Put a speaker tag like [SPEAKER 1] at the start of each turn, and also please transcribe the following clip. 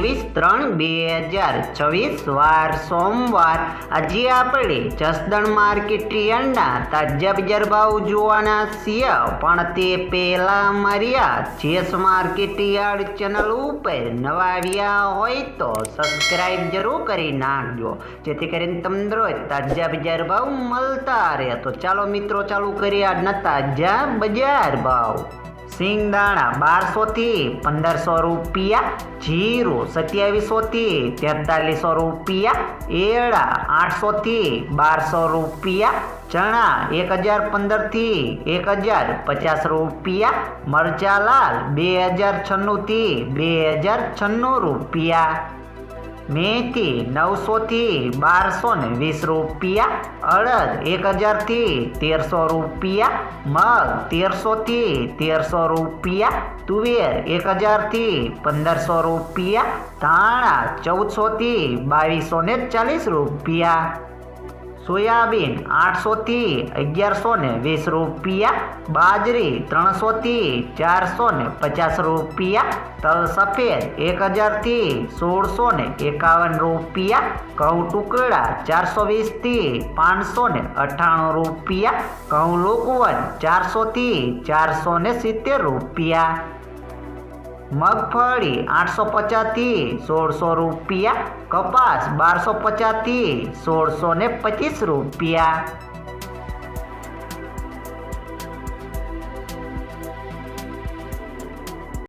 [SPEAKER 1] 23/3/2026 વાર સોમવાર। આજે આપણે જસદણ માર્કેટ યાર્ડના તાજા બજાર ભાવ જોવાના છીએ, પણ તે પહેલા અમારી આ જેસ માર્કેટ યાર્ડ ચેનલ ઉપર નવા આવ્યા હોય તો સબસ્ક્રાઇબ જરૂર કરી નાખજો, જેથી કરીને તમને રોજ તાજા બજાર ભાવ મળતા રહે। તો ચાલો મિત્રો, ચાલુ કરીએ આજના તાજા બજાર ભાવ। સિંગદાણા 1200 થી 1500 રૂપિયા, જીરું 2700 થી 4300 રૂપિયા, એરડા 800 થી 1200 રૂપિયા, ચણા 1015 થી 1050 રૂપિયા, મરચા લાલ 2096 થી 2096 રૂપિયા, મેથી 900 થી 1220 રૂપિયા, અડદ 1000 થી 1300 રૂપિયા, મગ 1300 થી 1300 રૂપિયા, તુવેર 1000 થી 1500 રૂપિયા, ધાણા 1400 થી 2240 રૂપિયા, સોયાબીન 800 થી 1120 રૂપિયા, બાજરી 300 થી 450 રૂપિયા, તલ સફેદ 1000 થી 1651 રૂપિયા, ઘઉં ટુકડા 420 થી 598 રૂપિયા, ઘઉં લોકવન 400 થી 470 રૂપિયા, મગફળી 850 થી 1600 રૂપિયા, કપાસ 1250 થી 1625 રૂપિયા।